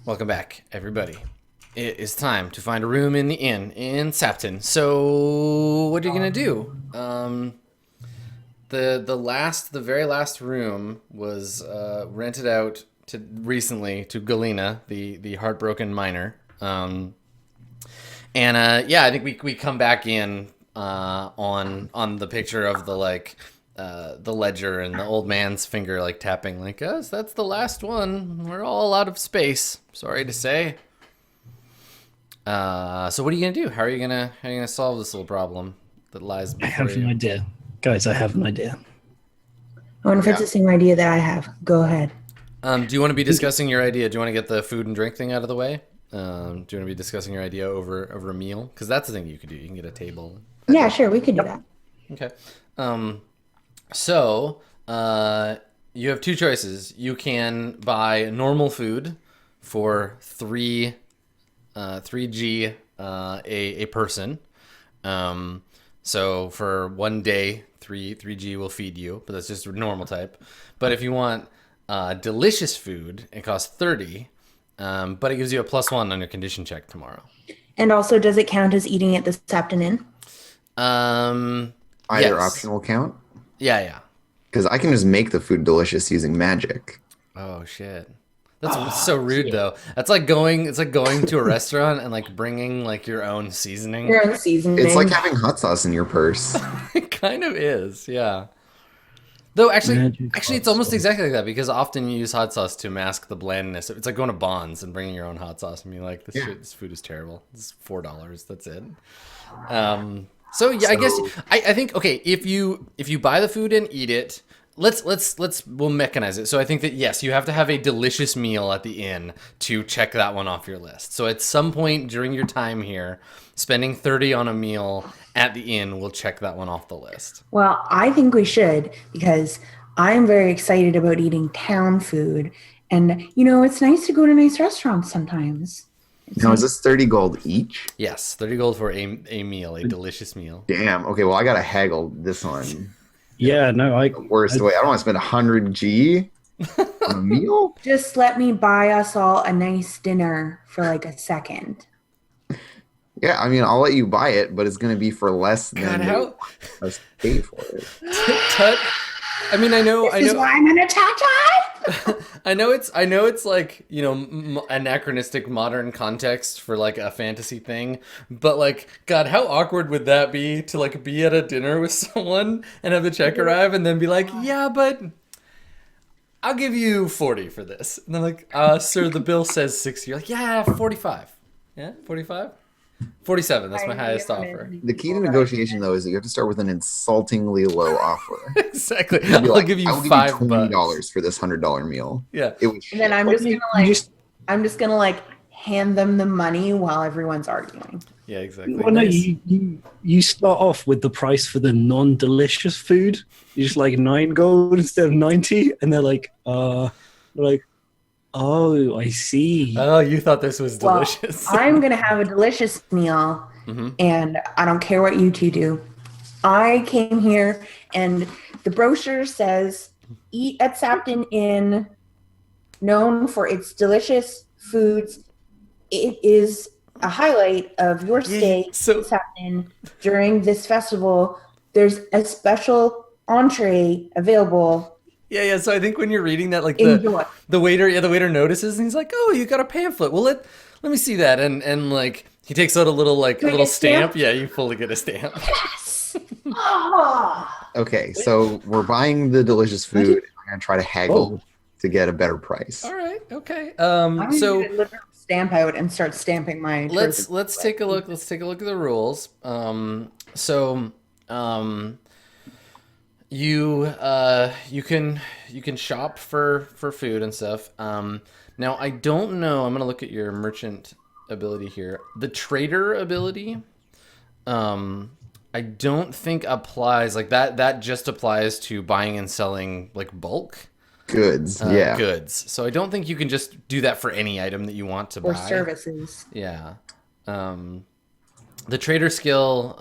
Welcome back, everybody. It is time to find a room in the inn in Sapton. So, what are you gonna do? The very last room was rented out to recently to Galena, the heartbroken miner. I think we come back in on the picture of the ledger and the old man's finger like tapping like us. That's the last one. We're all out of space. Sorry to say. So what are you gonna do? How are you gonna solve this little problem that lies I before have an you? idea. Guys, I have an idea. I wonder if it's Yeah. the same idea that I have. Go ahead. Do you want to be discussing your idea? Do you want to get the food and drink thing out of the way? Do you want to be discussing your idea over a meal? Because that's the thing you could do. You can get a table. Yeah, sure, we could do that. Okay. So you have two choices. You can buy normal food for three G a person. So for one day, three G will feed you, but that's just a normal type. But if you want delicious food, it costs 30, but it gives you a +1 on your condition check tomorrow. And also, does it count as eating at the Sapton Inn? Either Yes. option will count. Yeah. Because I can just make the food delicious using magic. Oh shit. That's so rude though. That's like going. It's like going to a restaurant and like bringing like your own seasoning. Your own seasoning. It's like having hot sauce in your purse. It kind of is, yeah. Though Magic actually, it's hot almost sauce. exactly like that because often you use hot sauce to mask the blandness. It's like going to Bonds and bringing your own hot sauce and being like, this food is terrible. This is $4. That's it. So yeah, I guess I think okay. If you buy the food and eat it, we'll mechanize it. So I think that yes, you have to have a delicious meal at the inn to check that one off your list. So at some point during your time here, spending 30 on a meal at the inn will check that one off the list. Well, I think we should because I'm very excited about eating town food. And, it's nice to go to nice restaurants sometimes. Now, is this 30 gold each? Yes, 30 gold for a meal, a delicious meal. Damn. Okay, well, I got to haggle this one. Yeah, no, I The worst way. I don't want to spend 100 G on a meal. Just let me buy us all a nice dinner for like a second. Yeah, I mean, I'll let you buy it, but it's going to be for less God, than how us pay for it. Tut. I mean, I know. This is why I'm an attack. I know it's like, anachronistic modern context for like a fantasy thing, but like, God, how awkward would that be to like be at a dinner with someone and have the check arrive and then be like, yeah, but I'll give you 40 for this. And they're like, sir, the bill says 60. You're like, yeah, 45. Yeah, 45? 47, that's my highest offer. The key to negotiation, though, is that you have to start with an insultingly low offer. Exactly. You'll be I'll like, give you I will give $5. you $20 for this $100 meal. Yeah. It was And then I'm Well, just you- gonna you just- hand them the money while everyone's arguing. Yeah, exactly. well, no, Nice. you start off with the price for the non-delicious food. You just like 9 gold instead of 90, and they're like, oh, I see. Oh, you thought this was Well, delicious. I'm gonna have a delicious meal, and I don't care what you two do. I came here, and the brochure says, "Eat at Sapton Inn, known for its delicious foods." It is a highlight of your stay so- at Sapton during this festival. There's a special entree available. Yeah. So I think when you're reading that, like Enjoy. the waiter notices and he's like, "Oh, you got a pamphlet. Well, let me see that." And like he takes out a little Do I little get a stamp. stamp? Yeah, you fully get a stamp. Yes. Ah. Okay, so we're buying the delicious food. And we're going to try to haggle to get a better price. All right. Okay. I'm gonna So get a literal stamp out and start stamping my. let's take a look. Let's take a look at the rules. You can shop for food and stuff. Now I don't know. I'm gonna look at your merchant ability here. The trader ability, I don't think applies like that. That just applies to buying and selling like bulk Goods, yeah. goods. So I don't think you can just do that for any item that you want to or buy. services. Yeah. The trader skill,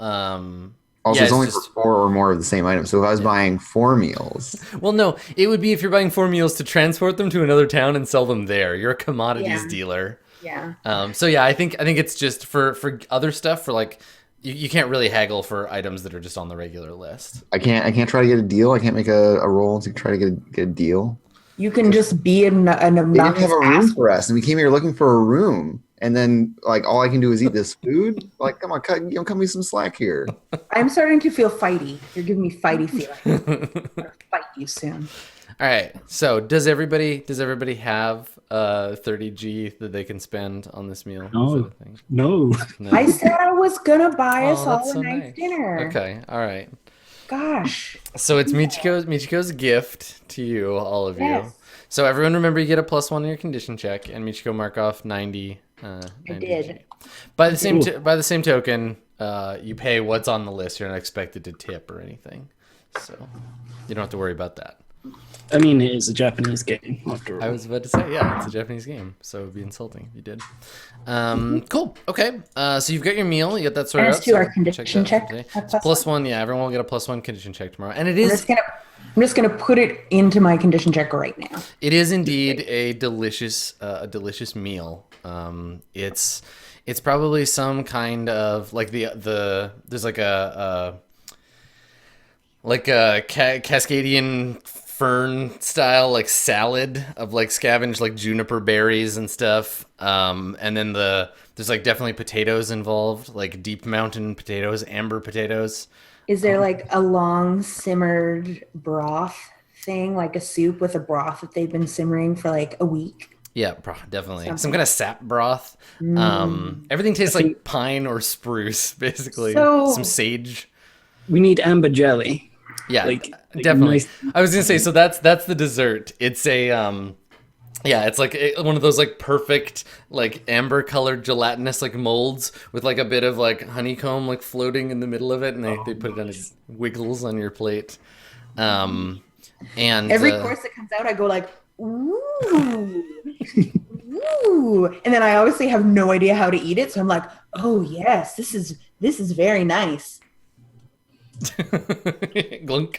Also, Yeah, it's it's only just- for 4 or more of the same item. So if I was buying 4 meals, Well, no, it would be if you're buying 4 meals to transport them to another town and sell them there. You're a commodities Yeah. dealer. Yeah. So yeah, I think it's just for other stuff, for like you can't really haggle for items that are just on the regular list. I can't try to get a deal. I can't make a roll to try to get a deal. You can just be an They didn't obnoxious have a room ass. for us, and we came here looking for a room. And then, like, all I can do is eat this food. Like, come on, cut me some slack here. I'm starting to feel fighty. You're giving me fighty feelings. I'm gonna fight you soon. All right. So does everybody have 30G that they can spend on this meal? No. Is that a thing? No. No. I said I was gonna buy us all that's a so nice nice. dinner. Okay. All right. Gosh. So it's Michiko's gift to you, all of you. Yes. So everyone, remember, you get a +1 on your condition check, and Michiko mark off 90. 90 did. G. By the same token, you pay what's on the list. You're not expected to tip or anything, so you don't have to worry about that. I mean, it is a Japanese game, after all. I was about to say, yeah, it's a Japanese game, so it would be insulting if you did. Cool. Okay. So you've got your meal. You got that sorted And out. it's to so our condition that check today. at It's +1. Yeah, everyone will get a +1 condition check tomorrow, and it I'm is just gonna put it into my condition check right now. it is indeed a delicious meal. It's probably some kind of like there's like a Cascadian fern style like salad of like scavenged like juniper berries and stuff. And then there's like definitely potatoes involved, like deep mountain potatoes, amber potatoes. Is there like a long simmered broth thing, like a soup with a broth that they've been simmering for like a week? Yeah, definitely. Something. Some kind of sap broth. Everything tastes like pine or spruce, basically. So- Some sage. We need amber jelly. Yeah, Like definitely. nice- I was gonna say, so that's the dessert. It's a yeah, it's like one of those like perfect like amber colored gelatinous like molds with like a bit of like honeycomb like floating in the middle of it, and they put it on wiggles on your plate. And Every course that comes out, I go like, ooh, ooh, and then I obviously have no idea how to eat it, so I'm like, oh yes, this is very nice. Glunk.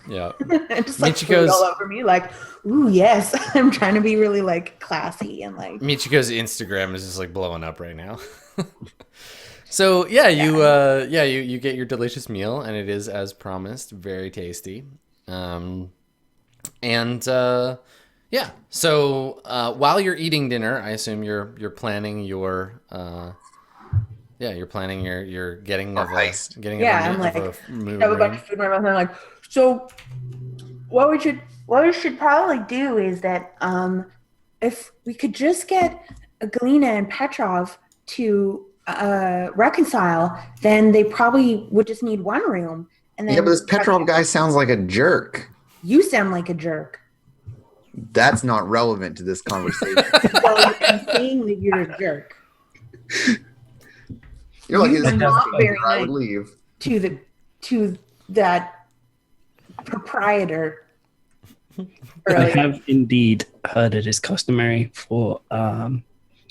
Yeah. And just like Michiko's- food all over me, like, ooh yes, I'm trying to be really like classy and like. Michiko's Instagram is just like blowing up right now. So yeah, you get your delicious meal, and it is as promised, very tasty. Yeah. So while you're eating dinner, I assume you're planning your you're planning your getting of a heist. getting Yeah, of I'm a, like, of a Have a bunch room. of food in my mouth, and I'm like, so what we should probably do is that if we could just get Galina and Petrov to reconcile, then they probably would just need one room. And then Yeah, but this Petrov guy sounds like a jerk. You sound like a jerk. That's not relevant to this conversation. So I'm saying that you're a jerk You're like, You this are not is very I would nice. leave. to that proprietor. I earlier. have indeed heard it is customary for a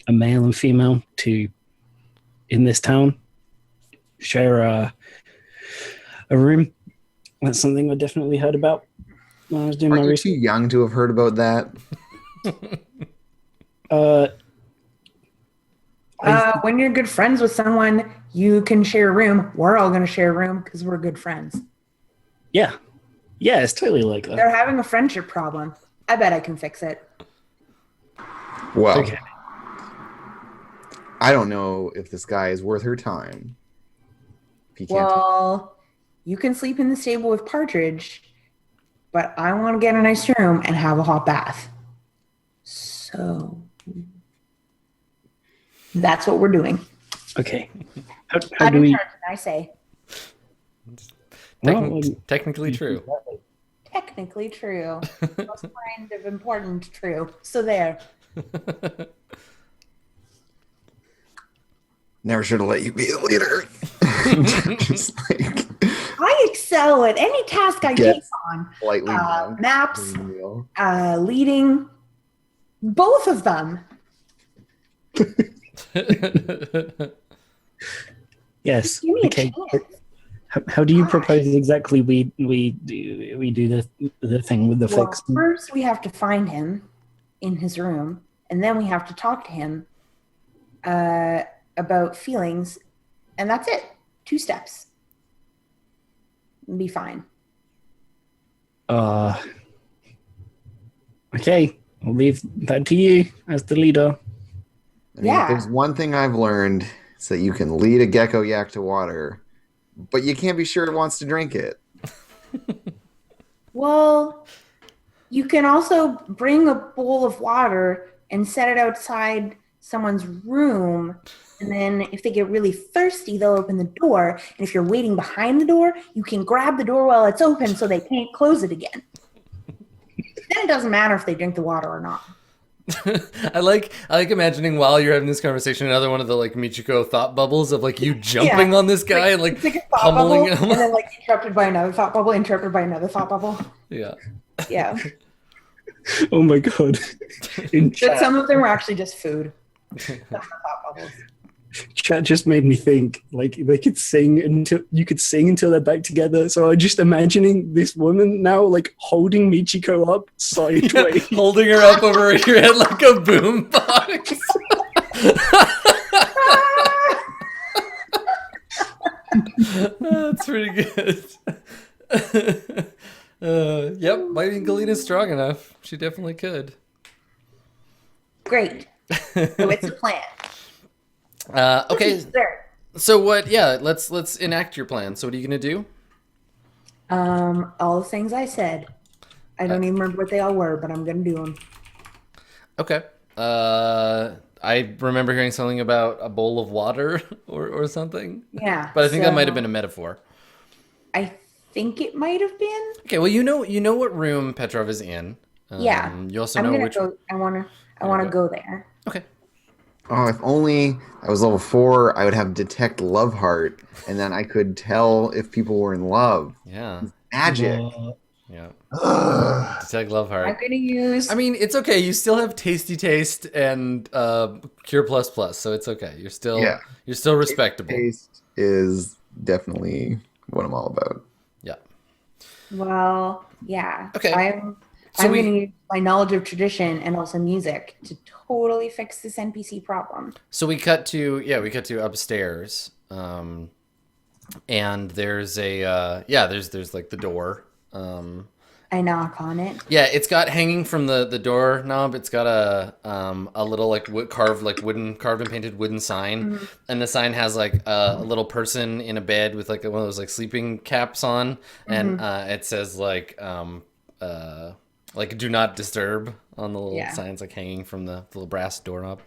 male and female to, in this town, share a room. That's something I definitely heard about when I was doing Are my you research. too young to have heard about that? When you're good friends with someone, you can share a room. We're all going to share a room because we're good friends. Yeah, it's totally like that. They're having a friendship problem. I bet I can fix it. Well, Okay. I don't know if this guy is worth her time. If he can't. Well, you can sleep in the stable with Partridge, but I want to get a nice room and have a hot bath. So that's what we're doing. Okay. How I'm do in we? charge, and I say Well, Technically true. technically true. Most kind of important true. So there. Never should have let you be the leader. Just like I excel at any task I Get take on. slightly drunk Maps, during the meal. leading, both of them. Yes. Give me a Okay. chance. How do you propose exactly we do the thing with the Well, fix? first we have to find him in his room, and then we have to talk to him about feelings, and that's it. 2 steps. It'll be fine. Okay, I'll leave that to you as the leader. I mean, if there's one thing I've learned, it's that you can lead a gecko yak to water, but you can't be sure it wants to drink it. Well, you can also bring a bowl of water and set it outside someone's room. And then if they get really thirsty, they'll open the door. And if you're waiting behind the door, you can grab the door while it's open so they can't close it again. Then it doesn't matter if they drink the water or not. I like imagining while you're having this conversation another one of the like Michiko thought bubbles of like you jumping on this guy and like it's like a thought pummeling bubble, him. and then like interrupted by another thought bubble, interrupted by another thought bubble. Yeah. Yeah. Oh my god. In But chat, some of them were actually just food. Not the thought bubbles. chat just made me think like they could sing until you could sing until they're back together. So I'm just imagining this woman now like holding Michiko up sideways. Holding her up over your head like a boombox. That's pretty good. Yep, I think Galina's strong enough. She definitely could. Great. So it's a plan. Okay, Sure. so what? Yeah, let's enact your plan. So what are you gonna do? All the things I said. I don't even remember what they all were, but I'm gonna do them. Okay. I remember hearing something about a bowl of water or something. Yeah. But I think that might have been a metaphor. I think it might have been. Okay, well you know what room Petrov is in. Yeah. You also I'm know gonna which. go. I wanna go there. Okay. Oh, if only I was level 4, I would have detect love heart, and then I could tell if people were in love. Yeah. Magic. Yeah. Ugh. Detect love I'm heart. gonna use. I mean, it's okay. You still have tasty taste and cure plus plus, so it's okay. You're still respectable. Taste is definitely what I'm all about. Yeah. Well, yeah. Okay. I'm So gonna use my knowledge of tradition and also music to totally fix this NPC problem. So we cut to upstairs, and there's a there's like the door. I knock on it. Yeah, it's got hanging from the door knob. It's got a little like carved and painted wooden sign, and the sign has like a little person in a bed with like one of those like sleeping caps on, and it says like do not disturb on the little signs like hanging from the little brass doorknob.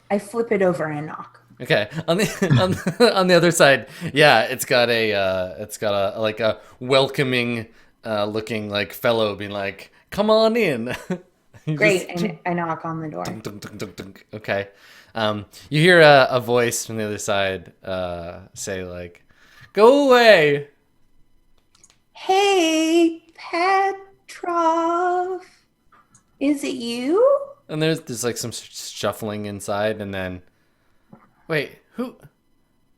I flip it over and knock. Okay, on the on the other side, yeah, it's got a like a welcoming looking like fellow being like, "Come on in." Great, and I knock on the door. Dunk, dunk, dunk, dunk, dunk. Okay, you hear a voice from the other side say like, "Go away." Hey, Petrov, is it you? And there's like some shuffling inside, and then, wait,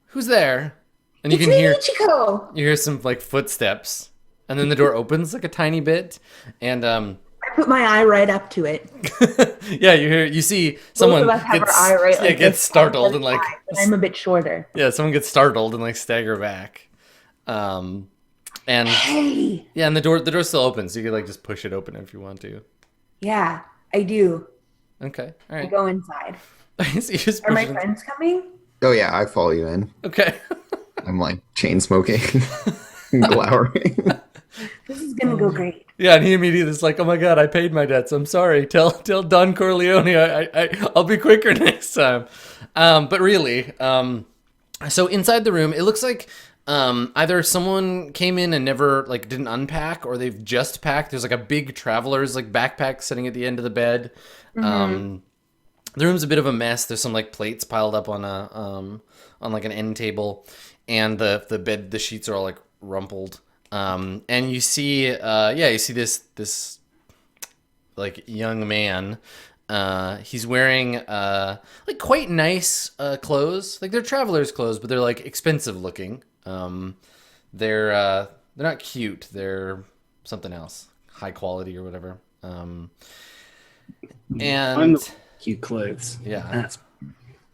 who's there? And you It's can me, hear Ichiko. you hear some like footsteps, and then the door opens like a tiny bit, and I put my eye right up to it. yeah, you see someone Both of us have our eye right like gets this, startled and like but I'm a bit shorter. yeah, someone gets startled and like stagger back, and Hey, yeah, and the door still opens, so you could like just push it open if you want to. yeah, I do. Okay, all I right. go inside. So you just Are my push it- friends coming? Oh yeah, I follow you in. Okay. I'm like chain smoking, glowering. This is gonna go great. Yeah, and he immediately is like, "Oh my god, I paid my debts. I'm sorry. Tell Don Corleone I'll be quicker next time." But really, so inside the room, it looks like either someone came in and never like didn't unpack, or they've just packed. There's like a big traveler's like backpack sitting at the end of the bed. The room's a bit of a mess. There's some like plates piled up on on like an end table, and the sheets are all like rumpled. And you see this like young man He's wearing like quite nice clothes. Like they're traveler's clothes, but they're like expensive looking. They're not cute. They're something else, high quality or whatever. I'm And the cute clothes. yeah, That's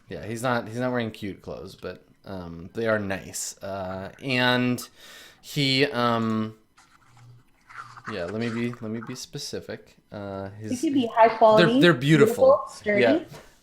yeah, he's not wearing cute clothes, but they are nice. And he yeah, let me be specific. It could be high quality. They're beautiful. Sturdy. Yeah,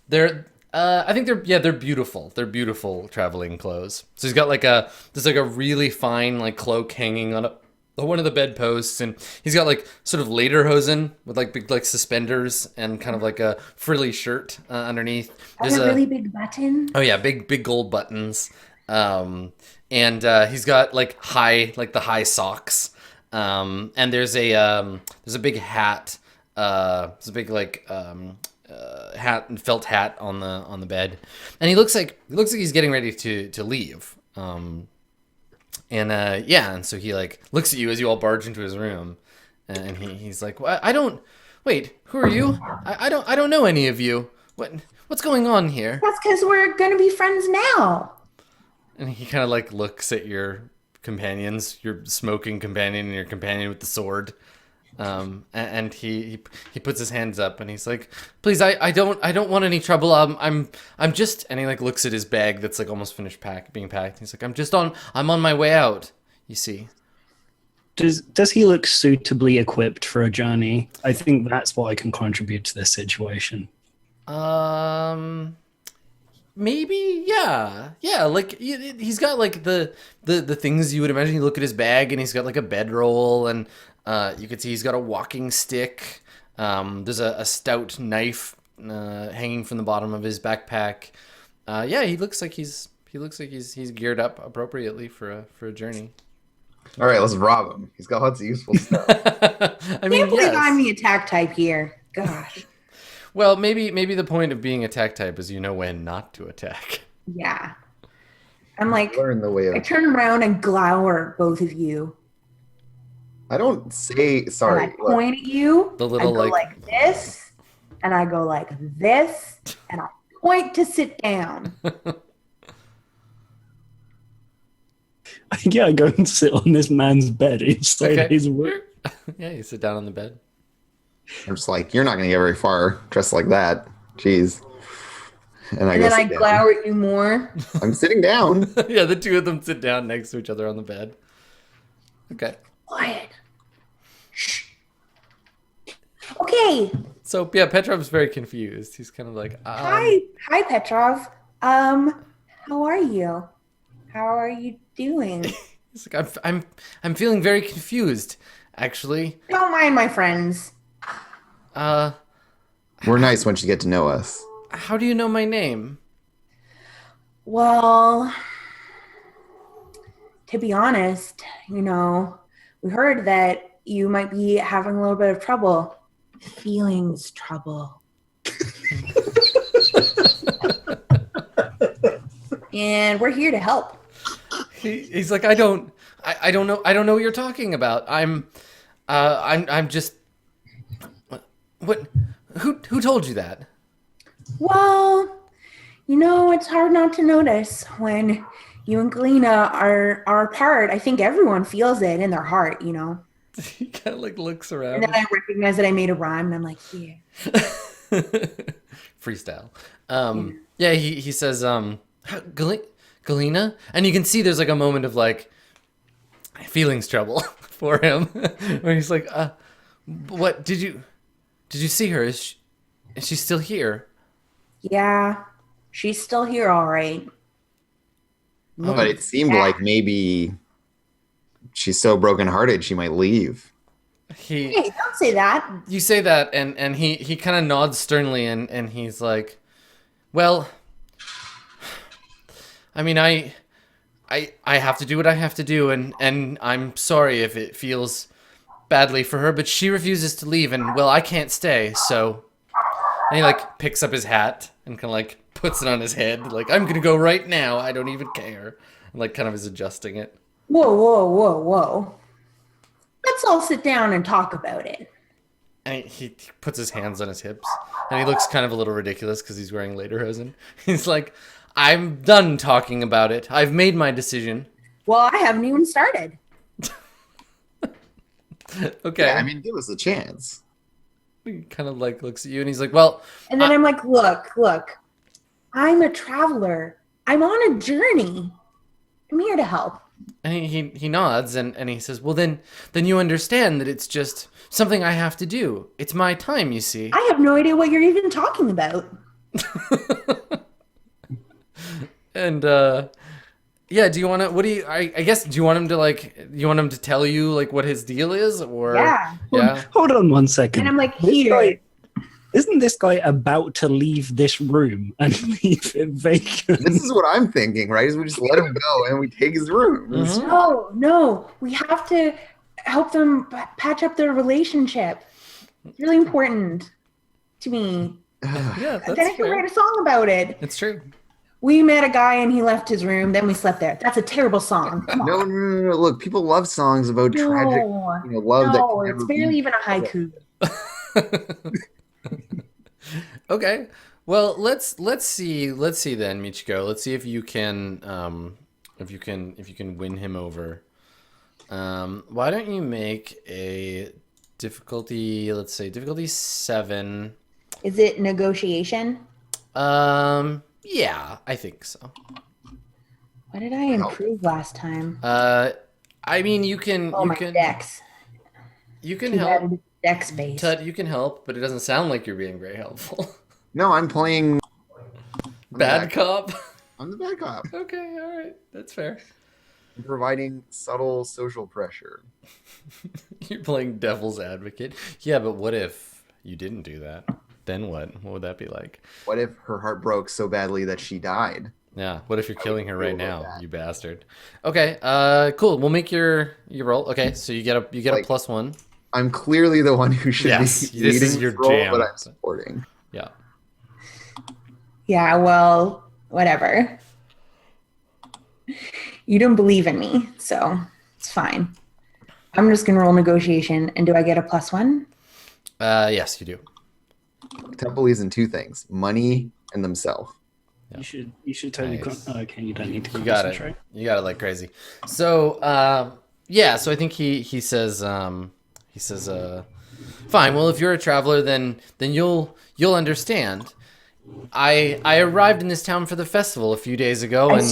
they're. I think they're beautiful. They're beautiful traveling clothes. So he's got there's like a really fine like cloak hanging on one of the bedposts, and he's got like sort of lederhosen with like big like suspenders and kind of like a frilly shirt underneath. There's a really big button. Oh yeah, big gold buttons. And he's got like the high socks. And there's a big hat. There's a big hat and felt hat on the bed, and he looks like he's getting ready to leave. And so he like looks at you as you all barge into his room, and he's like, well, wait, who are you? I don't know any of you. What's going on here? That's because we're gonna be friends now. And he kind of like looks at your companions, your smoking companion and your companion with the sword. And he puts his hands up and he's like, please, I don't want any trouble. I'm just, and he like looks at his bag that's like almost finished being packed. He's like, I'm on my way out, you see. Does he look suitably equipped for a journey? I think that's what I can contribute to this situation. Maybe, yeah. Like he's got like the things you would imagine. You look at his bag, and he's got like a bedroll, and you can see he's got a walking stick. There's a stout knife hanging from the bottom of his backpack. Yeah, he looks like he's geared up appropriately for a journey. All right, let's rob him. He's got lots of useful stuff. I mean, Can't believe yes. I'm the attack type here. Gosh. Well, maybe the point of being attack type is you know when not to attack. Yeah. I'm like, Learn the way of. I turn around and glower at both of you. I don't say sorry. And I point at you. The little, I go like- like this, and I go like this, and I point to sit down. Yeah, I go and sit on this man's bed inside Okay. his room. Yeah, you sit down on the bed. I'm just like, you're not going to get very far dressed like that. Jeez. And And then I glower at you more. I'm sitting down. Yeah, the two of them sit down next to each other on the bed. Okay. Quiet. Shh. Okay. So yeah, Petrov's very confused. He's kind of like, Hi, Petrov. How are you? How are you doing? He's like, I'm feeling very confused, actually. Don't mind my friends. We're nice once you get to know us. How do you know my name? Well, to be honest, we heard that you might be having a little bit of trouble. Feelings trouble. And we're here to help. He's like, I don't know what you're talking about. I'm just, what, who told you that? Well, it's hard not to notice when you and Galena are apart. I think everyone feels it in their heart, He kind of like looks around. And then I recognize that I made a rhyme, and I'm like, yeah. Freestyle. Yeah, he says, Galena? And you can see there's like a moment of like feelings trouble for him, where he's like, what, did you see her? Is she still here? Yeah, she's still here, all right. But it seemed like maybe she's so brokenhearted she might leave. Hey, don't say that. You say that, and he kind of nods sternly, and he's like, well, I mean, I have to do what I have to do, and I'm sorry if it feels badly for her, but she refuses to leave, and well, I can't stay, so. And he like picks up his hat and kind of like puts it on his head, like, I'm gonna go right now, I don't even care. And like kind of is adjusting it. Whoa. Let's all sit down and talk about it. And he puts his hands on his hips, and he looks kind of a little ridiculous because he's wearing lederhosen. He's like, I'm done talking about it. I've made my decision. Well, I haven't even started. Okay. Yeah, I mean, give us a chance. He kind of like looks at you and he's like, well, And then I'm like, look, I'm a traveler. I'm on a journey. I'm here to help. and he nods and he says, well, then you understand that it's just something I have to do. It's my time, you see. I have no idea what you're even talking about. And yeah, do you want to? What do you? I guess. Do you want him to like? You want him to tell you like what his deal is, or Yeah. Hold on one second. And I'm like, This here. guy- isn't this guy about to leave this room and leave it vacant? This is what I'm thinking, right? Is we just let him go and we take his room. Mhm. No. We have to help them patch up their relationship. It's really important to me. Yeah, Then I that's can fair. write a song about it. It's true. We met a guy and he left his room. Then we slept there. That's a terrible song. Come on. No. Look, people love songs about tragic, love that. No, can it's never barely be. even a haiku. Okay. Well, let's see then, Michiko. Let's see if you can win him over. Why don't you make a difficulty? Let's say difficulty 7. Is it negotiation? Yeah, I think so. What did I improve last time? I mean, you can Oh, you my can dex. you can Too bad help. it's dex based. Tut, you can help, but it doesn't sound like you're being very helpful. No, I'm playing. Bad cop. I'm the bad cop. Okay, all right, that's fair. I'm providing subtle social pressure. You're playing devil's advocate. Yeah, but what if you didn't do that? Then what? What would that be like? What if her heart broke so badly that she died? Yeah. What if you're killing her right feel about now, that. you bastard? Okay. Cool. We'll make your roll. Okay. So you get a Like, +1. I'm clearly the one who should Yes, be this is leading your this role, jam. but I'm supporting. Yeah. Yeah, well, whatever. You don't believe in me, so it's fine. I'm just gonna roll negotiation, and do I get a +1? Yes, you do. Temple believes in 2 things: money and themselves. You should totally. Nice. Okay, you don't need to You got concentrate. it. You got it like crazy. So yeah. So I think he says fine. Well, if you're a traveler, then you'll understand. I arrived in this town for the festival a few days ago, and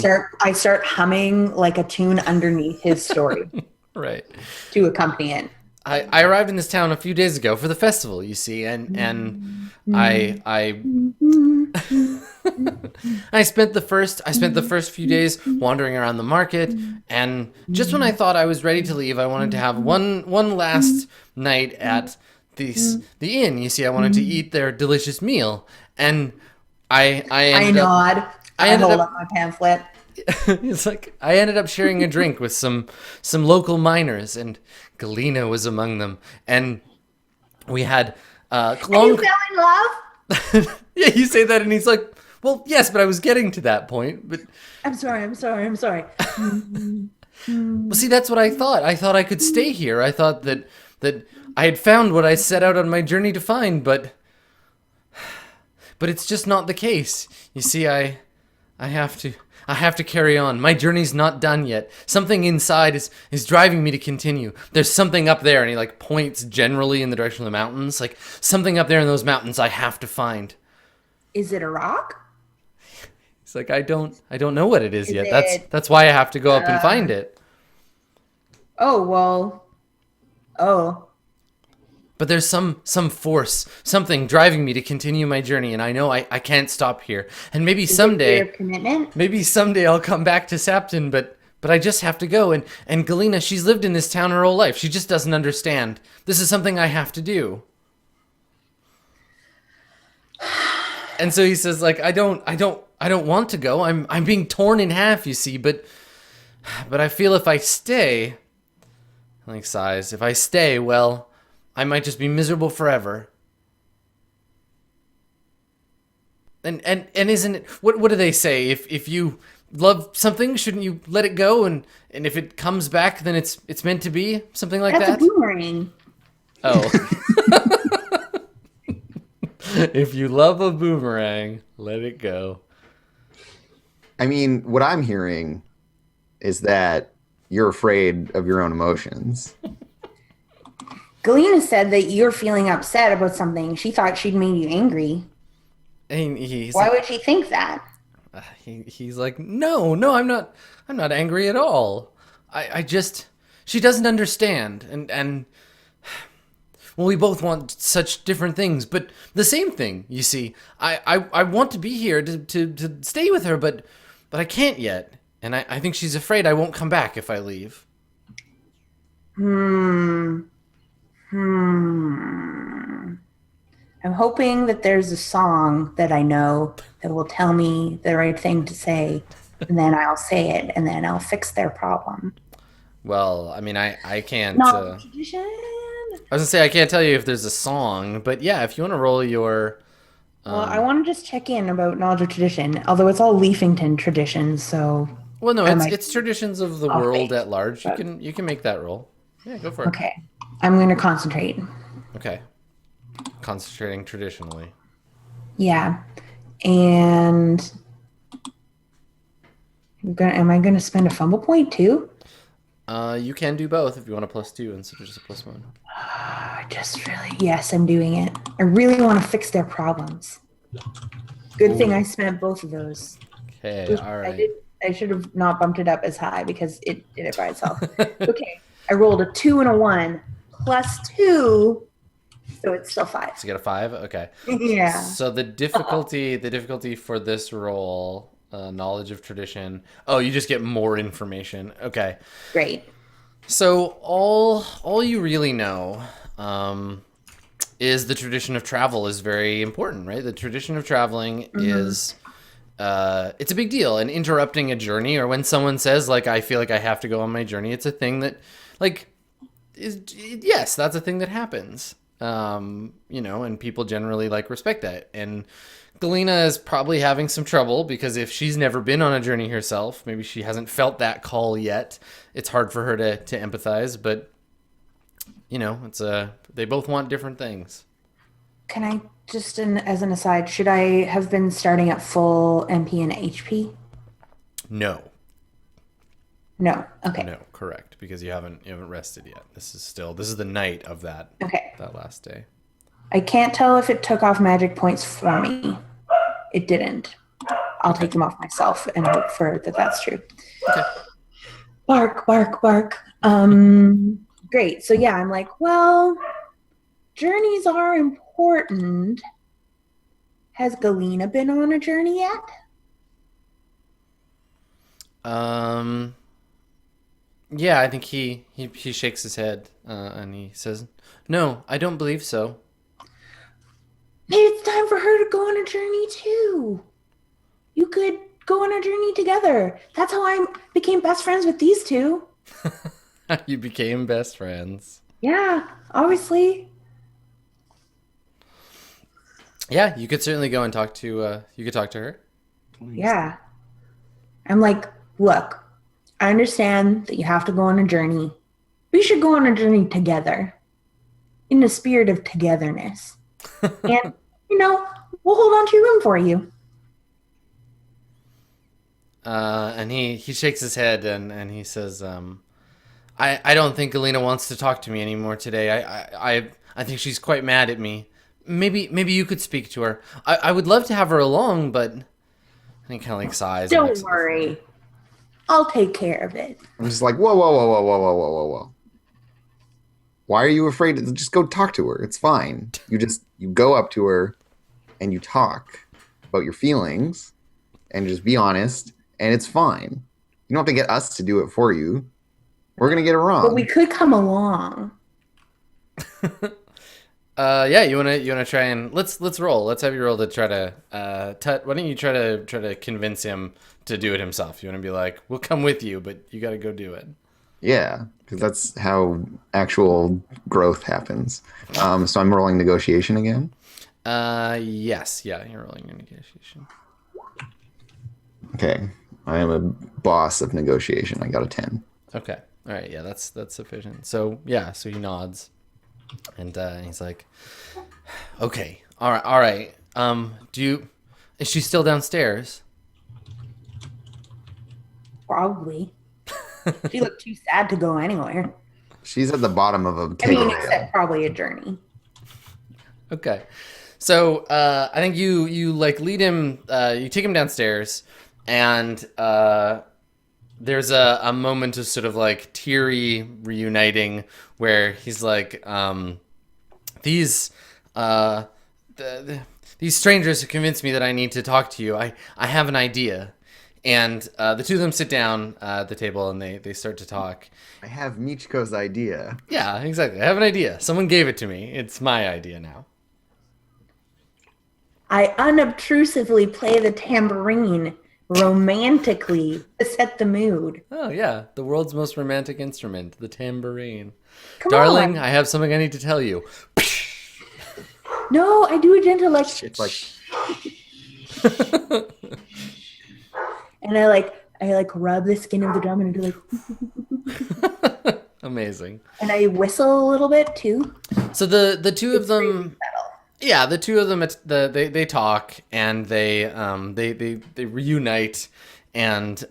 I start humming like a tune underneath his story right. to accompany it. I arrived in this town a few days ago for the festival, you see, and I I spent the first few days wandering around the market, and just when I thought I was ready to leave, I wanted to have one last night at the inn. You see, I wanted to eat their delicious meal, and I ended up, nod. I I ended hold up- up my pamphlet. it's like I ended up sharing a drink with some local miners, and Galena was among them, and we had You long. fell in love? Yeah, you say that, and he's like, "Well, yes, but I was getting to that point." But I'm sorry. well, see, that's what I thought. I thought I could stay here. I thought that I had found what I set out on my journey to find, but it's just not the case. You see, I have to carry on. My journey's not done yet. Something inside is driving me to continue. There's something up there, and he like points generally in the direction of the mountains. Like something up there in those mountains I have to find. Is it a rock? It's like I don't know what it is Is yet. it, That's why I have to go up and find it. Oh, well. Oh. But there's some force, something driving me to continue my journey, and I know I can't stop here. And maybe Is it someday, fear of commitment? maybe someday I'll come back to Sapton, but I just have to go. And Galena, she's lived in this town her whole life. She just doesn't understand. This is something I have to do. And so he says, like, I don't want to go. I'm being torn in half, you see, but I feel if I stay, like sighs, if I stay, well, I might just be miserable forever. And isn't it, what do they say? If you love something, shouldn't you let it go? And if it comes back, then it's meant to be? Something like That's that? a boomerang. Oh. If you love a boomerang, let it go. I mean, what I'm hearing is that you're afraid of your own emotions. Galena said that you're feeling upset about something. She thought she'd made you angry. And Why would she think that? he's like, no, I'm not angry at all. I just, she doesn't understand. And well, we both want such different things, but the same thing, you see. I want to be here to stay with her, but I can't yet. And I think she's afraid I won't come back if I leave. I'm hoping that there's a song that I know that will tell me the right thing to say, and then I'll say it, and then I'll fix their problem. Well, I mean, I can't. Not tradition. I was gonna say I can't tell you if there's a song, but yeah, if you want to roll your. Well, I want to just check in about knowledge of tradition, although it's all Leafington traditions, so. Well, no, it's traditions of the world at large. You can make that roll. Yeah, go for it. Okay, I'm going to concentrate. Okay, concentrating traditionally. Yeah, and am I going to spend a fumble point too? You can do both if you want a +2 instead of just a +1. Yes, I'm doing it. I really want to fix their problems. Good thing I spent both of those. Okay, all right. I should have not bumped it up as high because it did it by itself. Okay, I rolled a 2 and a 1 +2, so it's still 5. So you got a 5? Okay. Yeah. So the difficulty for this roll, knowledge of tradition. Oh, you just get more information. Okay. Great. So all you really know is the tradition of travel is very important, right? The tradition of traveling is it's a big deal. And interrupting a journey, or when someone says like, I feel like I have to go on my journey, it's a thing that like yes, that's a thing that happens. And people generally like respect that. And Galena is probably having some trouble because if she's never been on a journey herself, maybe she hasn't felt that call yet. It's hard for her to empathize, but they both want different things. Can I just, as an aside, should I have been starting at full MP and HP? No. No. Okay. No, correct, because you haven't rested yet. This is the night of that. Okay. That last day. I can't tell if it took off magic points for me. It didn't. I'll take them off myself and hope for that's true. Okay. Bark, bark, bark. Great. So yeah, I'm like, well, journeys are important. Has Galena been on a journey yet? Yeah, I think he shakes his head and he says, "No, I don't believe so." Maybe it's time for her to go on a journey too. You could go on a journey together. That's how I became best friends with these two. You became best friends. Yeah, obviously. Yeah, you could certainly go and talk to her. Yeah. I'm like, look, I understand that you have to go on a journey. We should go on a journey together in the spirit of togetherness. And, we'll hold on to your room for you. And he shakes his head and he says, I don't think Galena wants to talk to me anymore today. I think she's quite mad at me. Maybe you could speak to her. I would love to have her along, but he kind of like sighs. Don't worry. I'll take care of it. I'm just like, whoa. Why are you afraid to just go talk to her? It's fine. You go up to her and you talk about your feelings and just be honest, and it's fine. You don't have to get us to do it for you. We're gonna get it wrong. But we could come along. Yeah, you wanna try and let's roll. Let's have you roll to try to Tut, why don't you try to convince him to do it himself? You wanna be like, we'll come with you, but you gotta go do it. Yeah, because that's how actual growth happens. So I'm rolling negotiation again. Yes, yeah, you're rolling your negotiation. Okay, I am a boss of negotiation. I got a 10. Okay, all right, yeah, that's sufficient. So yeah, so he nods, and he's like, okay, All right, all right. Is she still downstairs? Probably. She looked too sad to go anywhere. She's at the bottom of a I keg mean, of ale. except probably a journey. Okay. So I think you like lead him. You take him downstairs, and there's a moment of sort of like teary reuniting where he's like, these these strangers have convinced me that I need to talk to you. I have an idea. And the two of them sit down at the table and they start to talk. I have Michiko's idea. Yeah, exactly. I have an idea. Someone gave it to me. It's my idea now. I unobtrusively play the tambourine romantically to set the mood. Oh, yeah. The world's most romantic instrument, the tambourine. Come Darling, on. I have something I need to tell you. No, I do a gentle like, It's like and I rub the skin of the drum and I do like, Amazing. and I whistle a little bit too. So the two of them, yeah, the two of them, they talk and they reunite, and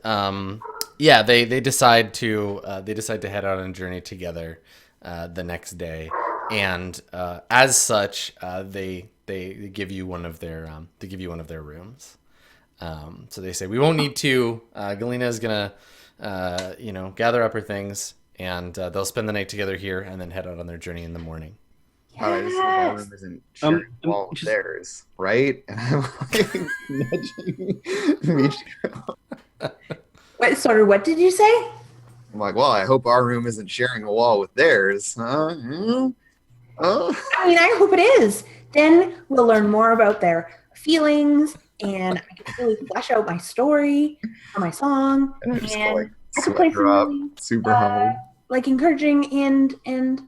yeah, they decide to head out on a journey together the next day, and as such, they give you one of their rooms. So they say, we won't need to. Galina's gonna, gather up her things, and they'll spend the night together here, and then head out on their journey in the morning. I just hope our room isn't sharing a wall with theirs, right? And I'm like nudging Michiko. What did you say? I'm like, well, I hope our room isn't sharing a wall with theirs. Oh. I mean, I hope it is. Then we'll learn more about their feelings, and I can really flesh out my story or my song, And I and just go like I can play sweat drop, some really, super hard. like encouraging and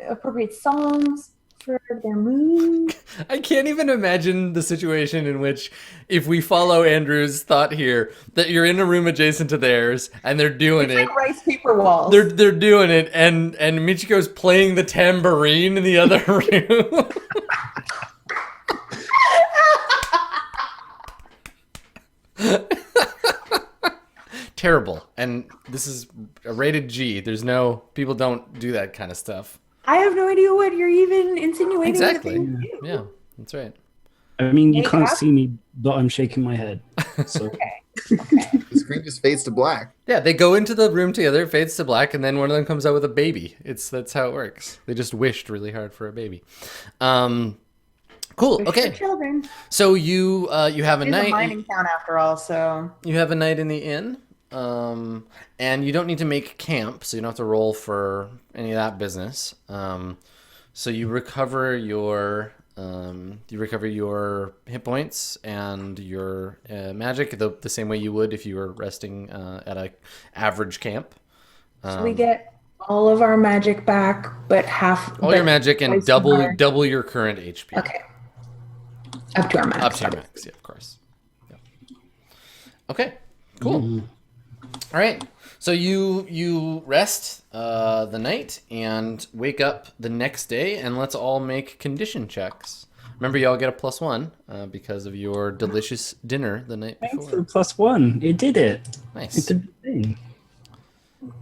appropriate songs for their mood. I can't even imagine the situation in which, if we follow Andrew's thought here, that you're in a room adjacent to theirs and they're doing It's it. like rice paper walls. They're doing it, and Michiko's playing the tambourine in the other room. Terrible. And this is a rated G. People don't do that kind of stuff. I have no idea what you're even insinuating. Exactly. with it. Yeah, that's right. I mean, you Hey, can't Ab? see me, but I'm shaking my head. So The screen just fades to black. Yeah, they go into the room together, it fades to black, and then one of them comes out with a baby. That's how it works. They just wished really hard for a baby. Cool. Wish for Okay. children. So you have a It's a night. mining town after all, so You have a night in the inn, and you don't need to make camp, so you don't have to roll for any of that business. So you recover your hit points and your magic the same way you would if you were resting at a average camp. we get all of our magic back, but half All your magic and twice double more. your current HP. Okay, up to our max. Up to your max, yeah, of course. Yeah. Okay, cool. All right, so you rest the night and wake up the next day, and let's all make condition checks. Remember, you all get a +1 because of your delicious dinner the night thanks before. for the +1. It did it. It Nice. did the thing.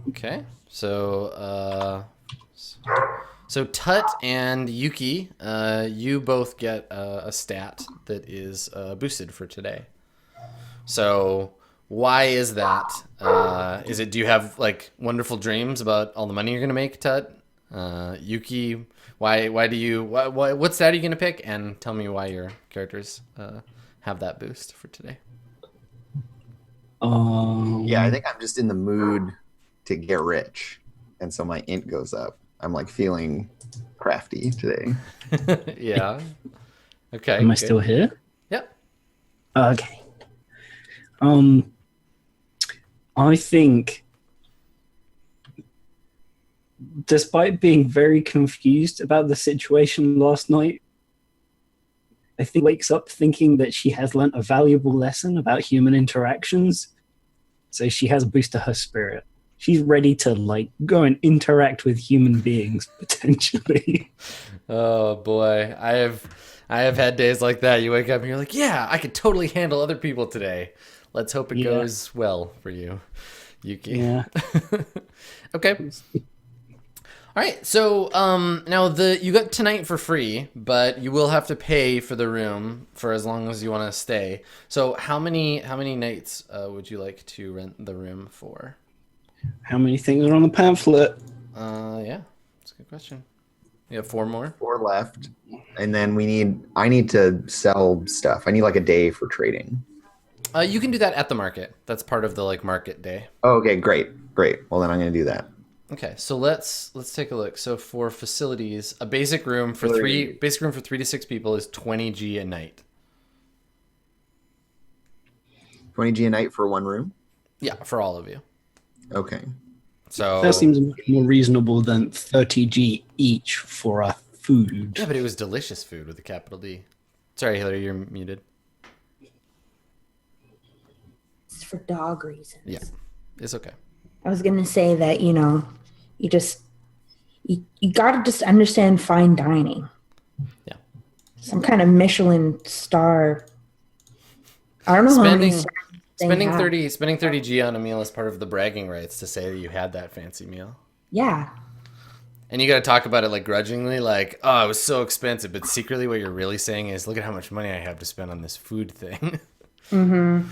Okay, so Tut and Yuki, you both get a stat that is boosted for today. So why is that? Do you have like wonderful dreams about all the money you're gonna make, Tut? Yuki, why do you what stat are you gonna pick? And tell me why your characters have that boost for today. Yeah, I think I'm just in the mood to get rich, and so my int goes up. I'm like feeling crafty today. Yeah. Okay. Am I good. still here? Yep. Okay. I think, despite being very confused about the situation last night, I think wakes up thinking that she has learnt a valuable lesson about human interactions. So she has a boost to her spirit. she's ready to like go and interact with human beings potentially. Oh boy, I have had days like that. You wake up and you're like, yeah, I could totally handle other people today. Let's hope it goes well for you, Yuki. Yeah. Okay. All right. So now you got tonight for free, but you will have to pay for the room for as long as you want to stay. So how many nights would you like to rent the room for? How many things are on the pamphlet? Yeah, that's a good question. You have 4 more? 4 left. And then I need to sell stuff. I need like a day for trading. You can do that at the market. That's part of the like market day. Oh, okay, great. Well, then I'm going to do that. Okay, so let's take a look. So for facilities, a basic room for 3 to 6 people is 20 G a night. 20 G a night for 1 room? Yeah, for all of you. Okay. So That seems much more reasonable than 30G each for our food. yeah, but it was delicious food with a capital D. Sorry, Hillary, you're muted. It's for dog reasons. Yeah, it's okay. I was gonna say that you gotta just understand fine dining. Yeah. Some kind of Michelin star. I don't know how many stars they have. Spending 30 G on a meal is part of the bragging rights to say that you had that fancy meal. Yeah. And you got to talk about it like grudgingly, like, oh, it was so expensive. But secretly, what you're really saying is, look at how much money I have to spend on this food thing. Mm-hmm.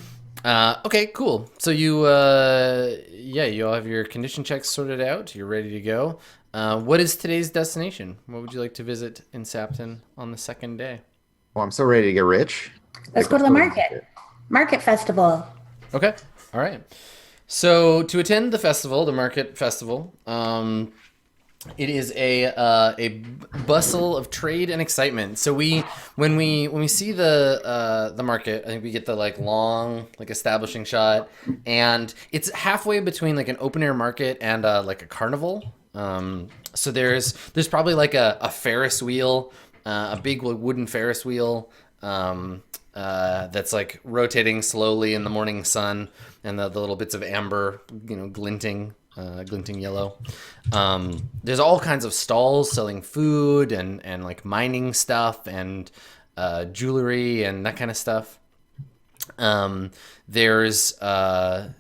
Okay, cool. So you all have your condition checks sorted out. You're ready to go. What is today's destination? What would you like to visit in Sapton on the second day? Well, I'm so ready to get rich. Let's go to the market. Market festival. Okay. All right. So to attend the festival, the market festival, it is a bustle of trade and excitement. So when we see the market, I think we get the like long like establishing shot, and it's halfway between like an open air market and like a carnival. So there's probably like a Ferris wheel, a big wooden Ferris wheel. That's like rotating slowly in the morning sun, and the little bits of amber, glinting yellow. There's all kinds of stalls selling food and like mining stuff and jewelry and that kind of stuff. There's a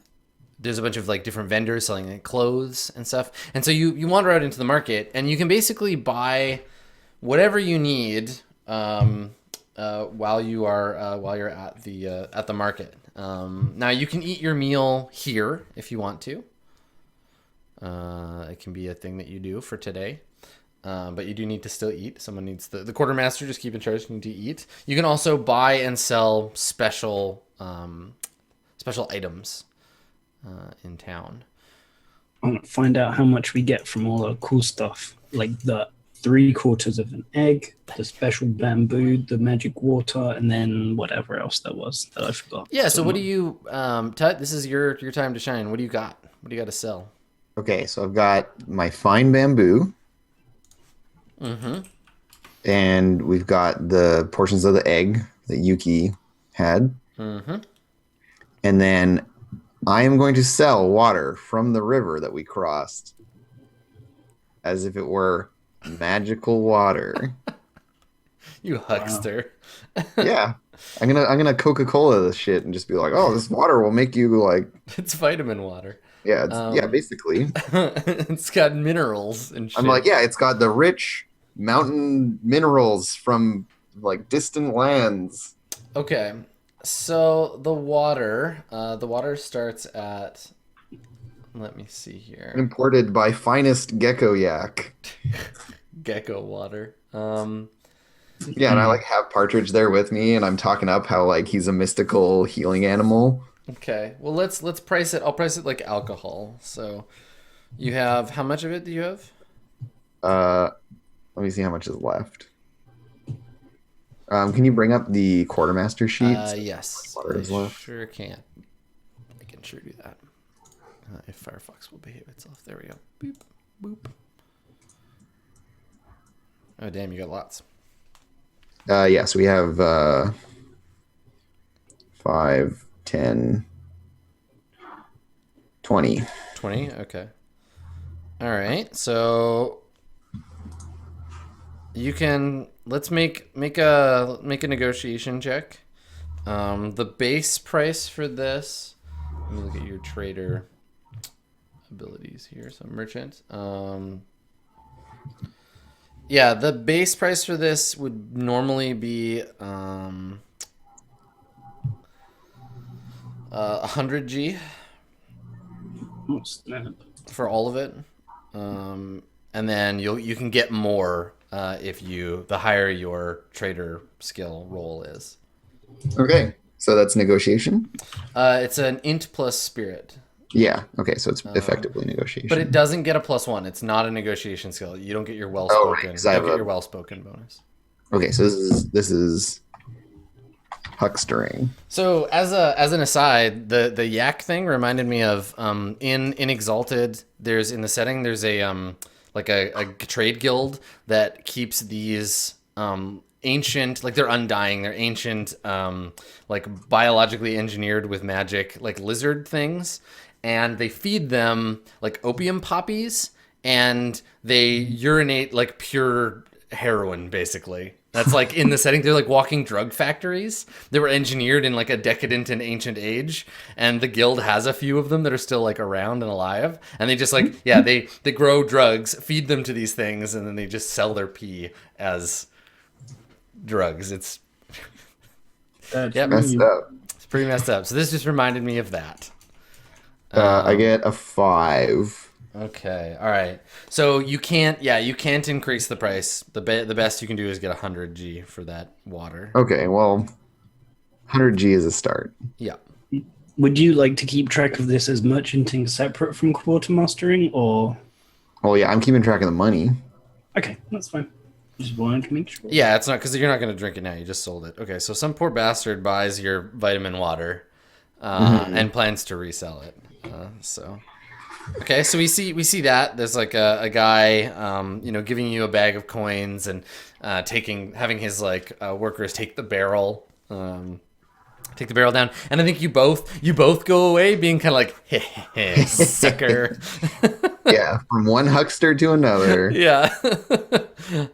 bunch of like different vendors selling like clothes and stuff. And so you wander out into the market and you can basically buy whatever you need while you're at the market. Now you can eat your meal here if you want to. It can be a thing that you do for today, but you do need to still eat. Someone needs the quartermaster. Just keep in charge. You need to eat. You can also buy and sell special items in town. I want to find out how much we get from all the cool stuff, like the 3/4 of an egg, the special bamboo, the magic water, and then whatever else there was that I forgot. Yeah. So what do you, Tut? This is your time to shine. What do you got? What do you got to sell? Okay, so I've got my fine bamboo. Mm-hmm. And we've got the portions of the egg that Yuki had. Mm-hmm. And then I am going to sell water from the river that we crossed as if it were magical water. You huckster. Wow. Yeah. I'm gonna Coca-Cola this shit and just be like, oh, this water will make you like it's vitamin water. Yeah, yeah, basically. It's got minerals and shit. I'm like, yeah, it's got the rich mountain minerals from like distant lands. Okay. So the water starts at, let me see here. Imported by finest gecko yak. Gecko water. Yeah, and I like have Partridge there with me, and I'm talking up how like he's a mystical healing animal. Okay. Well, let's price it. I'll price it like alcohol. So you have, how much of it do you have? Let me see how much is left. Can you bring up the quartermaster sheet? Yes. Sure can. I can sure do that. If Firefox will behave itself. There we go. Boop, boop. Oh, damn, you got lots. Yeah, so we have 5, 10, 20. 20. Okay. All right. So you can let's make a negotiation check. The base price for this. Let me look at your trader abilities here. So merchant. Yeah, the base price for this would normally be 100 G for all of it, and then you can get more if the higher your trader skill roll is. Okay, so that's negotiation. It's an int plus spirit. Yeah. Okay, so it's effectively negotiation. But it doesn't get a +1. It's not a negotiation skill. You don't get your well spoken. Right, you don't get your well spoken bonus. Okay, so this is huckstering. So as an aside, the yak thing reminded me of in Exalted. There's in the setting there's a like a trade guild that keeps these ancient, like they're undying, they're ancient, like biologically engineered with magic, like lizard things, and they feed them like opium poppies, and they urinate like pure heroin, basically. That's like in the setting. They're like walking drug factories. They were engineered in like a decadent and ancient age, and the guild has a few of them that are still like around and alive. And they just like, yeah, they grow drugs, feed them to these things, and then they just sell their pee as drugs. It's Messed up. It's pretty messed up. So this just reminded me of that. I get a 5. Okay, all right. So you can't increase the price. The best you can do is get 100 G for that water. Okay, well, 100 G is a start. Yeah. Would you like to keep track of this as merchanting separate from quartermastering, or? Well, yeah, I'm keeping track of the money. Okay, that's fine. Just wanted to make sure. Yeah, it's not because you're not going to drink it now. You just sold it. Okay, so some poor bastard buys your vitamin water and plans to resell it. Okay, so we see that there's like a guy, giving you a bag of coins and having his like workers take the barrel down, and I think you both go away being kind of like, hey, sucker. Yeah, from one huckster to another. Yeah.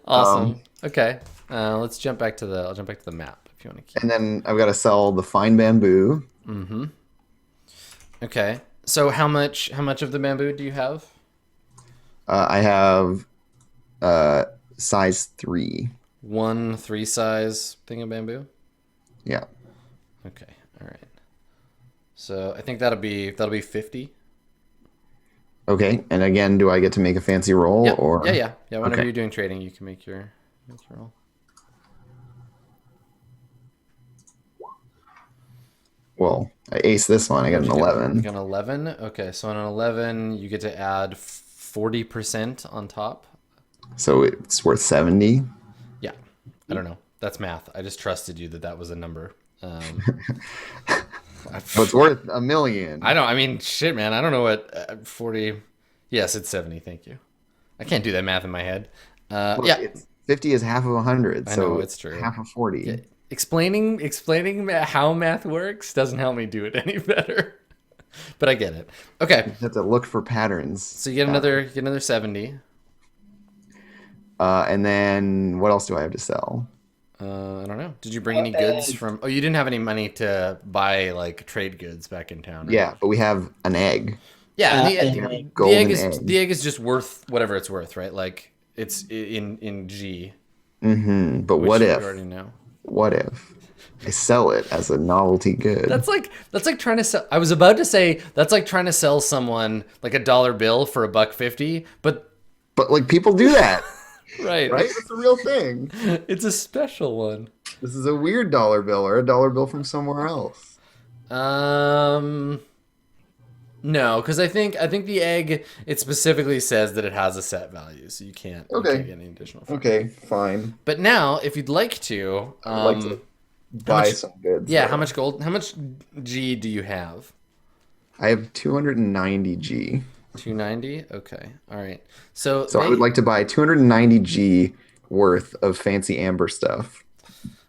Awesome. Okay, let's jump back to the map if you want to keep. And then I've got to sell the fine bamboo. Mm-hmm. Okay. So how much of the bamboo do you have? I have size 3. 1 3 size thing of bamboo? Yeah. Okay. All right. So I think that'll be 50. Okay. And again, do I get to make a fancy roll? Yep. Or Yeah. Whenever Okay. you're doing trading, you can make your roll. Well, I aced this one. I got an 11. You got an 11? Okay, so on an 11, you get to add 40% on top. So it's worth 70. Yeah. I don't know. That's math. I just trusted you that was a number. So it's worth $1 million. I mean, shit, man. I don't know what 40. Yes, it's 70. Thank you. I can't do that math in my head. Look, Yeah. 50 is half of 100. I So know, it's true. half of 40. Yeah. Explaining how math works doesn't help me do it any better. But I get it. Okay. You have to look for patterns. So you get another 70. And then what else do I have to sell? I don't know. Did you bring any goods from? Oh, you didn't have any money to buy like trade goods back in town. Right? Yeah, but we have an egg. Yeah, Golden the egg is just worth whatever it's worth, right? Like it's in G. Mm-hmm. But Which what you if? already know. What if I sell it as a novelty good? That's like trying to sell. I was about to say that's like trying to sell someone like a $1 bill for $1.50, but like people do that, right? It's a real thing. It's a special one. This is a weird $1 bill or a $1 bill from somewhere else. No, because I think the egg, it specifically says that it has a set value, so you can't get any additional. Okay, fine. But now, if you'd like to, I'd like to buy some goods. Yeah, though. how much G do you have? I have 290 G. 290. Okay, all right. So I would like to buy 290 G worth of fancy amber stuff.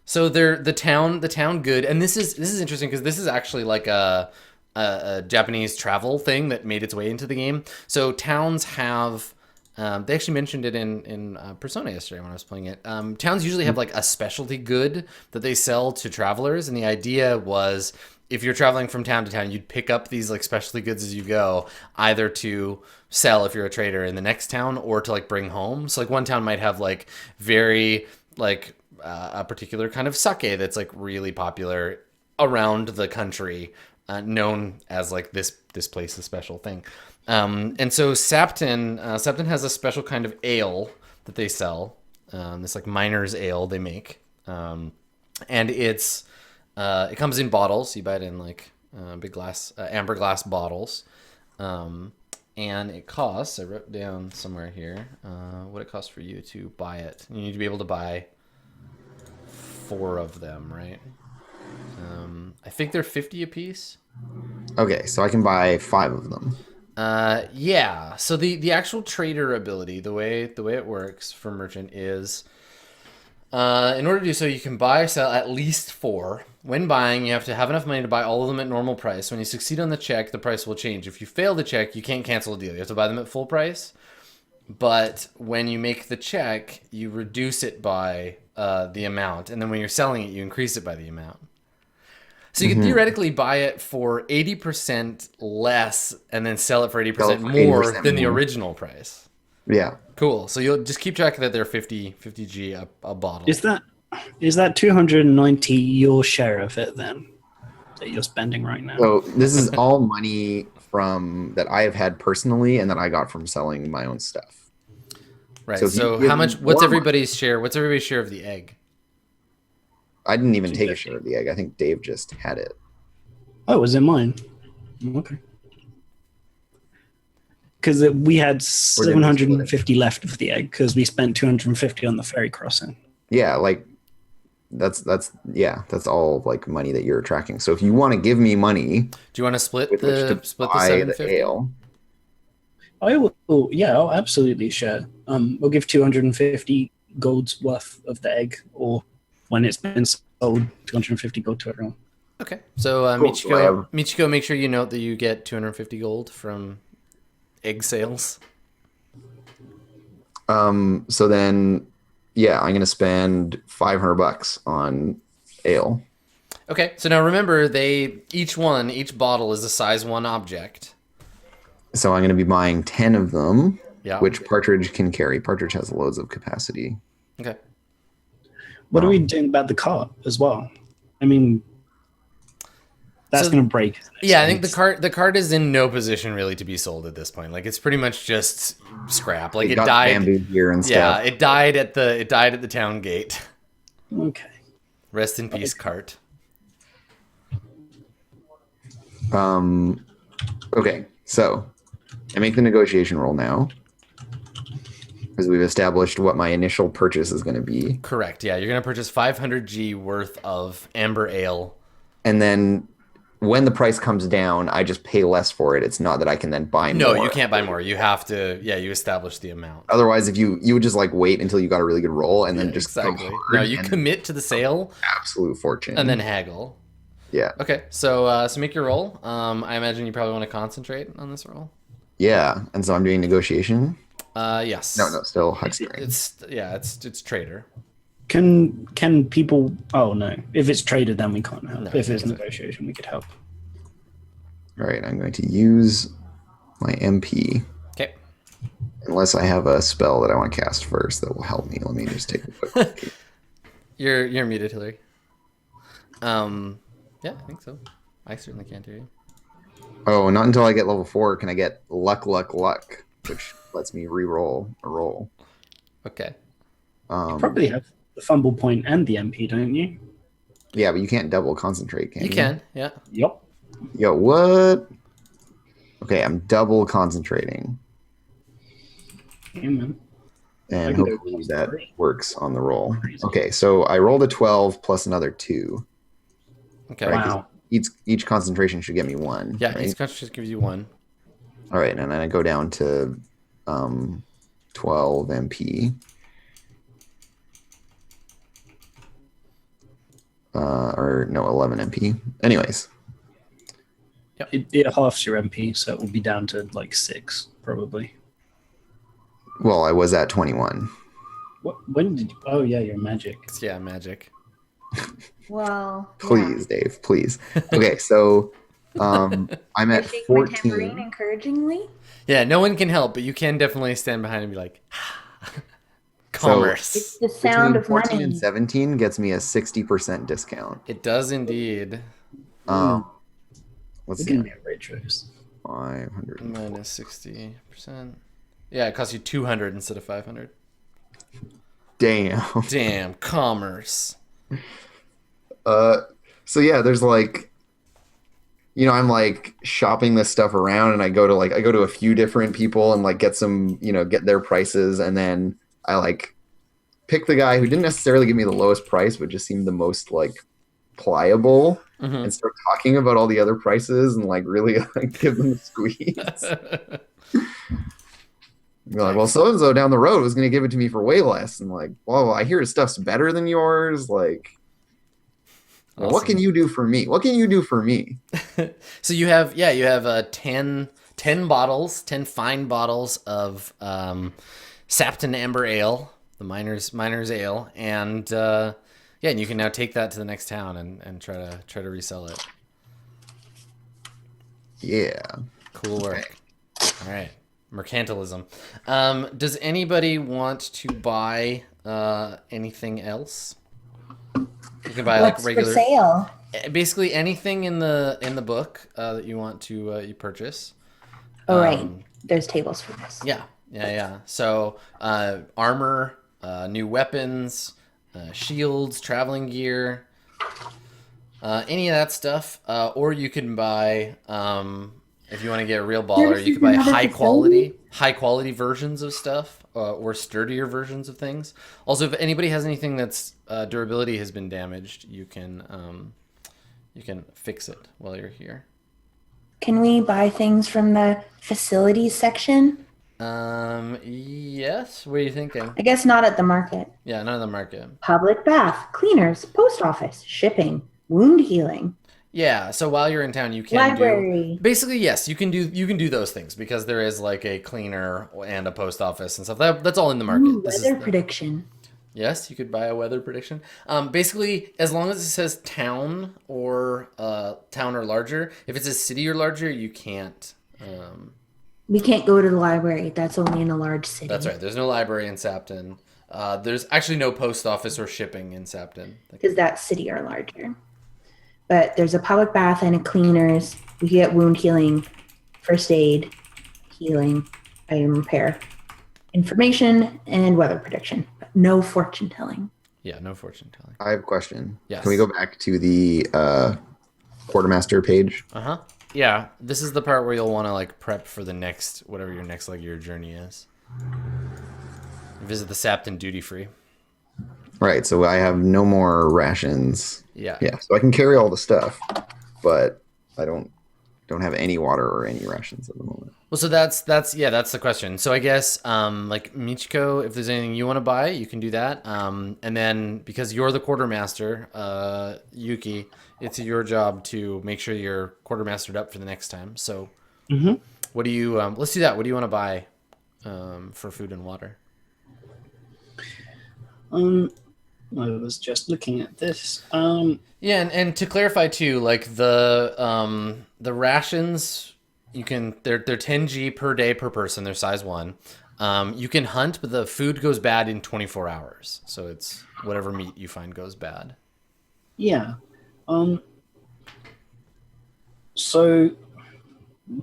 So they're the town good, and this is interesting because this is actually like a a Japanese travel thing that made its way into the game. So towns have. They actually mentioned it in Persona yesterday when I was playing it. Towns usually have like a specialty good that they sell to travelers, and the idea was if you're traveling from town to town, you'd pick up these like specialty goods as you go, either to sell if you're a trader in the next town or to like bring home. So like one town might have like very like a particular kind of sake that's like really popular around the country, known as like this place's special thing. And so Sapton has a special kind of ale that they sell. This like miner's ale they make, and it comes in bottles. You buy it in like big glass, amber glass bottles, and it costs. I wrote down somewhere here what it costs for you to buy it. You need to be able to buy 4 of them, right? I think they're 50 a piece. Okay, so I can buy 5 of them. Yeah. So the actual trader ability, the way it works for merchant is, in order to do so, you can buy or sell at least 4. When buying, you have to have enough money to buy all of them at normal price. When you succeed on the check, the price will change. If you fail the check, you can't cancel a deal. You have to buy them at full price. But when you make the check, you reduce it by the amount, and then when you're selling it, you increase it by the amount. So you could theoretically buy it for 80% less and then sell it for 80% more than the original price. Yeah. Cool. So you'll just keep track that they're 50 G a bottle. Is that 290 your share of it then that you're spending right now? So this is all money from that I have had personally and that I got from selling my own stuff. Right. So how much? What's everybody's share? What's everybody's share of the egg? I didn't even take a share of the egg. I think Dave just had it. Oh, it was in mine. Okay. Because we had 750 left of the egg because we spent 250 on the ferry crossing. Yeah, like that's all like money that you're tracking. So if you want to give me money, do you want to split the 750? The ale? I will. Yeah, I'll absolutely share. We'll give 250 gold's worth of the egg, or when it's been sold, 250 gold to everyone. Okay. So Cool. Michiko, make sure you note that you get 250 gold from egg sales. So then, yeah, I'm gonna spend $500 on ale. Okay. So now remember, each bottle is a size 1 object. So I'm gonna be buying 10 of them. Yeah. Which Partridge can carry. Partridge has loads of capacity. Okay. What are we doing about the cart as well? I mean, that's going to break. Yeah, I think the cart is in no position really to be sold at this point. Like it's pretty much just scrap. Like it died. Bamboo here and stuff. Yeah, it died at the town gate. Okay. Rest in peace, cart. Okay, so I make the negotiation roll now. Because we've established what my initial purchase is going to be. Correct. Yeah, you're going to purchase 500 G worth of amber ale. And then when the price comes down, I just pay less for it. It's not that I can then buy more. No, you can't buy more. You have to, you establish the amount. Otherwise, if you would just like wait until you got a really good roll and then just exactly. No, you commit to the sale. Absolute fortune. And then haggle. Yeah. Okay, so make your roll. I imagine you probably want to concentrate on this roll. Yeah, and so I'm doing negotiation. Yes. No, still huckstering. It's trader. Can people? Oh no! If it's trader, then we can't help. No, if it's negotiation, we could help. All right, I'm going to use my MP. Okay. Unless I have a spell that I want to cast first that will help me. Let me just take a quick look. You're muted, Hillary. Yeah, I think so. I certainly can't hear you. Oh, not until I get level 4 can I get luck, which lets me re-roll a roll. Okay. You probably have the fumble point and the MP, don't you? Yeah, but you can't double concentrate, can you? You can, yeah. Yep. Yo, what? Okay, I'm double concentrating. Yeah, man. And hopefully that works on the roll. Okay, so I rolled a 12 plus another 2. Okay. Right? Wow. Each concentration should get me 1. Yeah, right? each concentration gives you 1. All right, and then I go down to 12 MP. Or no, 11 MP. Anyways. It halves your MP, so it will be down to like 6 probably. Well, I was at 21. When did you? Oh yeah, you're magic. Yeah, magic. Well, Please, Dave, please. Okay, so I'm I at shake my tambourine 14. encouragingly. Yeah, no one can help, but you can definitely stand behind and be like, commerce. It's the sound Between of 14 money. and 17 gets me a 60% discount. It does indeed. Let's We're see. gonna get retros. 500. Minus 60%. Yeah, it costs you 200 instead of 500. Damn. Damn, commerce. So yeah, there's like, I'm like shopping this stuff around, and I go to a few different people and like get some, get their prices, and then I like pick the guy who didn't necessarily give me the lowest price, but just seemed the most like pliable, and start talking about all the other prices and like really like give them a squeeze. You're like, well, so and so down the road was going to give it to me for way less, and like, well, I hear his stuff's better than yours. Like, well, what can you do for me? What can you do for me? So you have 10 bottles, 10 fine bottles of Sapton Amber Ale, the miner's ale, and and you can now take that to the next town and try to resell it. Yeah. Cool work. All right. Mercantilism. Does anybody want to buy anything else? You can buy What's like regular for sale? basically anything in the book that you want to you purchase. Oh, right. There's tables for this. Yeah. So armor, new weapons, shields, traveling gear, any of that stuff. Or you can buy, if you want to get a real baller, you can buy high quality versions of stuff, or sturdier versions of things. Also, if anybody has anything that's durability has been damaged, you can fix it while you're here. Can we buy things from the facilities section? Yes. What are you thinking? I guess not at the market. Yeah, not in the market. Public bath, cleaners, post office, shipping, wound healing. Yeah, so while you're in town, you can Library. basically, yes, you can do those things because there is like a cleaner and a post office and stuff. That's all in the market. Ooh, weather prediction. Yes, you could buy a weather prediction. Basically, as long as it says town or larger, if it says city or larger, you can't. We can't go to the library. That's only in a large city. That's right. There's no library in Sapton. There's actually no post office or shipping in Sapton. Because that city are larger. But there's a public bath and a cleaners. We get wound healing, first aid, healing, item repair, information, and weather prediction. But no fortune telling. Yeah, no fortune telling. I have a question. Yes. Can we go back to the quartermaster page? Yeah, this is the part where you'll want to like prep for the next whatever your next leg of your journey is. Visit the Sapton duty free. Right, so I have no more rations. Yeah. Yeah, so I can carry all the stuff, but I don't have any water or any rations at the moment. Well, so that's the question. So I guess like Michiko, if there's anything you want to buy, you can do that. And then because you're the quartermaster, Yuki, it's your job to make sure you're quartermastered up for the next time. So what do you let's do that. What do you want to buy for food and water? I was just looking at this. Yeah, and to clarify too, like the rations, you can they're 10G per day per person. They're size 1. You can hunt, but the food goes bad in 24 hours. So it's whatever meat you find goes bad. Yeah. So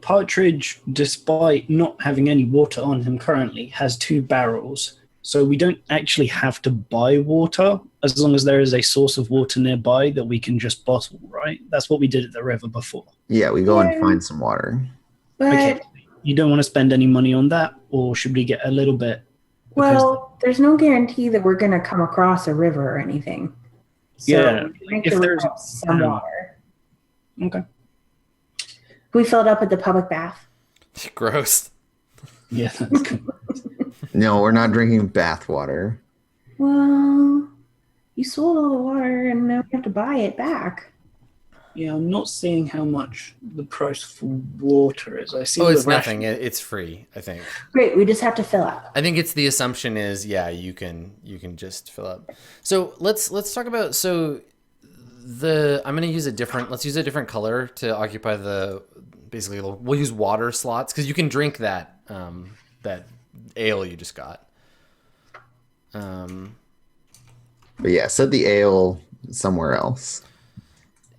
Partridge, despite not having any water on him currently, has 2 barrels. So we don't actually have to buy water as long as there is a source of water nearby that we can just bottle, right? That's what we did at the river before. Yeah, we go and find some water. But, Okay. You don't want to spend any money on that, or should we get a little bit? well, there's no guarantee that we're going to come across a river or anything. So Yeah, make if sure we there's- have some water. Okay. We filled up at the public bath. Gross. Yeah, that's good. No, we're not drinking bath water. Well, you sold all the water and now we have to buy it back. Yeah, I'm not seeing how much the price for water is. I see. Oh, it's the nothing. It's free, I think. Great, we just have to fill up. I think it's the assumption is, yeah, you can just fill up. So let's talk about, so I'm going to use let's use a different color to occupy basically we'll use water slots, because you can drink that that ale you just got. But yeah, set the ale somewhere else.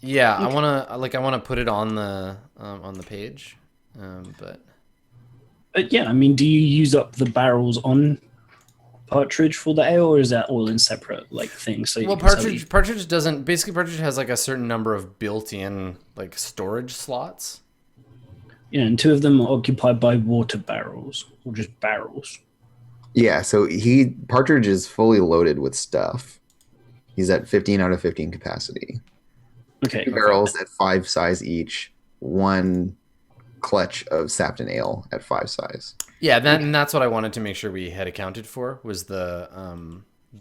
Yeah, I want to put it on the page. But yeah, I mean, do you use up the barrels on Partridge for the ale, or is that all in separate things? So Partridge doesn't. Basically, Partridge has a certain number of built-in storage slots. Yeah, and 2 of them are occupied by water barrels, or just barrels. Yeah, so Partridge is fully loaded with stuff. He's at 15 out of 15 capacity. Okay. 2 barrels at 5 size each. 1 clutch of Sapton ale at 5 size. Yeah, and that's what I wanted to make sure we had accounted for, was the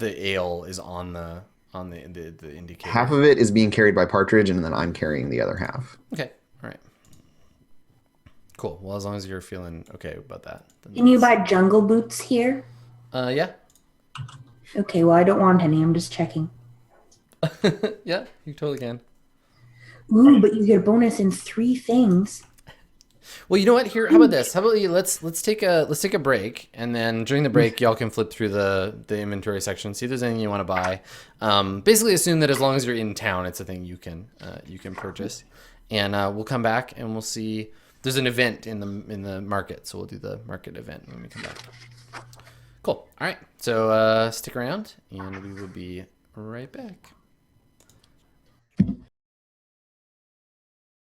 ale is on the indicator. Half of it is being carried by Partridge, and then I'm carrying the other half. Okay, all right. Cool. Well, as long as you're feeling okay about that. Can you buy jungle boots here? Yeah. Okay, well, I don't want any. I'm just checking. Yeah, you totally can. Ooh, but you get a bonus in 3 things. Well, you know what? Here, how about this? How about let's take a break, and then during the break, y'all can flip through the inventory section, see if there's anything you want to buy. Basically, assume that as long as you're in town, it's a thing you can purchase, and we'll come back and we'll see. There's an event in the market, so we'll do the market event when we come back. Cool. All right. So stick around, and we will be right back.